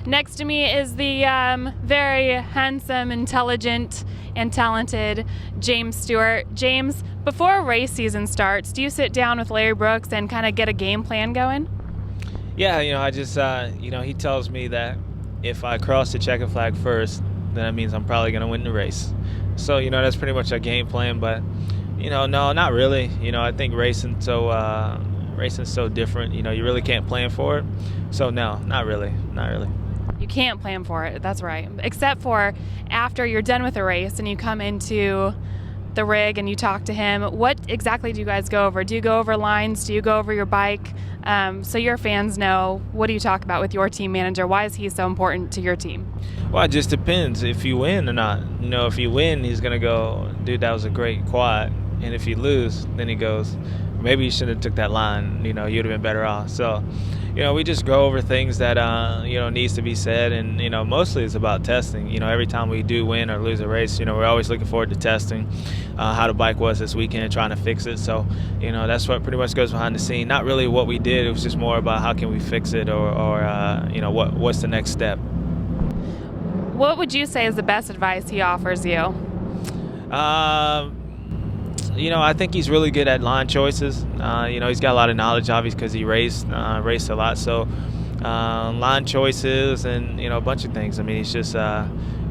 Next to me is the very handsome, intelligent, and talented James Stewart. James, before a race season starts, do you sit down with Larry Brooks and kind of get a game plan going? Yeah, I just, he tells me that if I cross the checkered flag first, then that means I'm probably going to win the race. So, that's pretty much a game plan. But, no, not really. I think racing's so different. You really can't plan for it. So, no, not really. You can't plan for it, that's right. Except for after you're done with a race and you come into the rig and you talk to him, what exactly do you guys go over? Do you go over lines? Do you go over your bike? So your fans know, what do you talk about with your team manager? Why is he so important to your team? Well, it just depends if you win or not. If you win, he's going to go, dude, that was a great quad. And if you lose, then he goes, maybe you shouldn't have took that line. You'd have been better off. So, we just go over things that, needs to be said. And, mostly it's about testing. Every time we do win or lose a race, we're always looking forward to testing how the bike was this weekend, trying to fix it. So, that's what pretty much goes behind the scene. Not really what we did. It was just more about how can we fix it or what's the next step. What would you say is the best advice he offers you? I think he's really good at line choices. He's got a lot of knowledge, obviously, because he raced a lot. So line choices and, a bunch of things. I mean, he's just,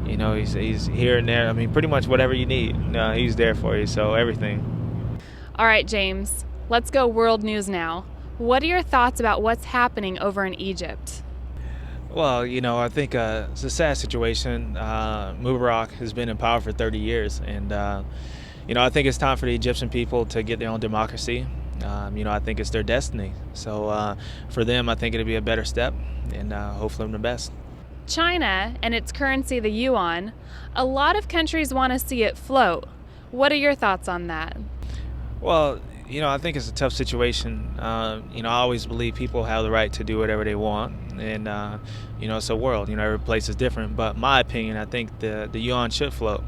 he's here and there. I mean, pretty much whatever you need, he's there for you. So everything. All right, James, let's go world news now. What are your thoughts about what's happening over in Egypt? Well, I think it's a sad situation. Mubarak has been in power for 30 years. And, I think it's time for the Egyptian people to get their own democracy. I think it's their destiny. So for them, I think it'll be a better step, and hopefully I'm the best. China and its currency, the yuan, a lot of countries want to see it float. What are your thoughts on that? Well, I think it's a tough situation. I always believe people have the right to do whatever they want. And, it's a world. Every place is different. But my opinion, I think the yuan should float.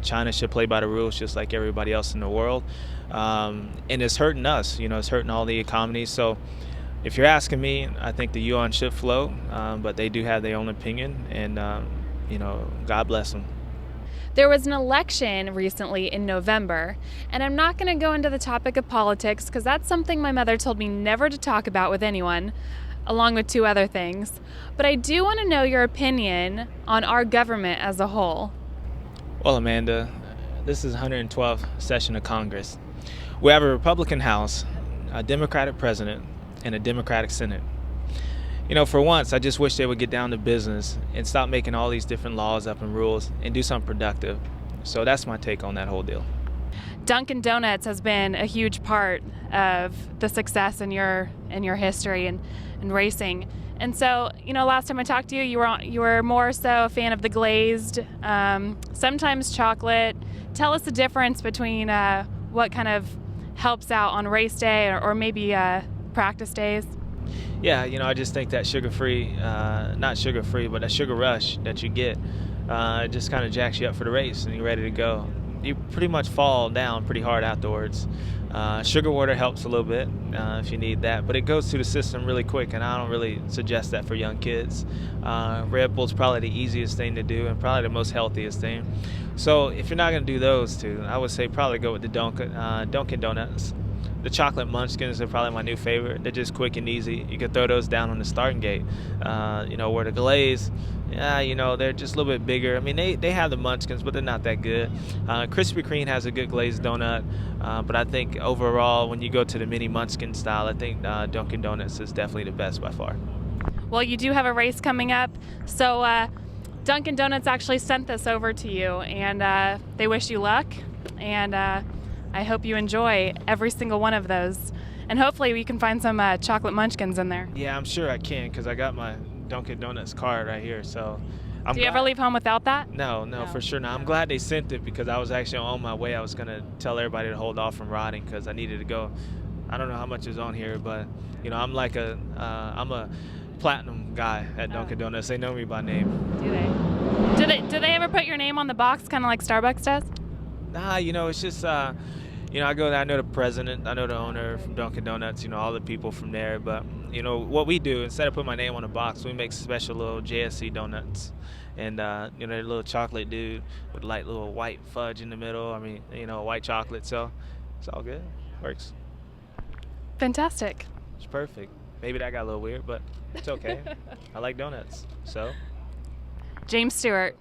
China should play by the rules just like everybody else in the world. And it's hurting us. It's hurting all the economies. So if you're asking me, I think the yuan should float. But they do have their own opinion. And, God bless them. There was an election recently in November, and I'm not going to go into the topic of politics because that's something my mother told me never to talk about with anyone, along with two other things. But I do want to know your opinion on our government as a whole. Well, Amanda, this is the 112th session of Congress. We have a Republican House, a Democratic President, and a Democratic Senate. For once, I just wish they would get down to business and stop making all these different laws up and rules and do something productive. So that's my take on that whole deal. Dunkin Donuts has been a huge part of the success in your history and racing. And so, last time I talked to you, you were more so a fan of the glazed, sometimes chocolate. Tell us the difference between what kind of helps out on race day or maybe practice days. Yeah, I just think that sugar-free, not sugar-free, but that sugar rush that you get just kind of jacks you up for the race and you're ready to go. You pretty much fall down pretty hard afterwards. Sugar water helps a little bit if you need that, but it goes through the system really quick, and I don't really suggest that for young kids. Red Bull's probably the easiest thing to do and probably the most healthiest thing. So if you're not going to do those two, I would say probably go with the Dunkin Donuts. The chocolate munchkins are probably my new favorite. They're just quick and easy. You can throw those down on the starting gate. Where the glaze, they're just a little bit bigger. I mean, they have the munchkins, but they're not that good. Krispy Kreme has a good glazed donut, but I think overall, when you go to the mini munchkin style, I think Dunkin Donuts is definitely the best by far. Well, you do have a race coming up, so Dunkin Donuts actually sent this over to you, and they wish you luck, and I hope you enjoy every single one of those. And hopefully we can find some chocolate munchkins in there. Yeah, I'm sure I can because I got my Dunkin Donuts card right here. So Do you ever leave home without that? No, for sure not. I'm glad they sent it because I was actually on my way. I was going to tell everybody to hold off from riding because I needed to go. I don't know how much is on here, but, I'm like I'm a platinum guy at Dunkin Donuts. They know me by name. Do they ever put your name on the box, kind of like Starbucks does? Nah, it's just, I go there, I know the president, I know the owner from Dunkin Donuts, all the people from there. But, what we do, instead of putting my name on a box, we make special little JSC donuts. And, the little chocolate dude with light little white fudge in the middle. I mean, white chocolate. So it's all good. Works. Fantastic. It's perfect. Maybe that got a little weird, but it's okay. I like donuts. So. James Stewart,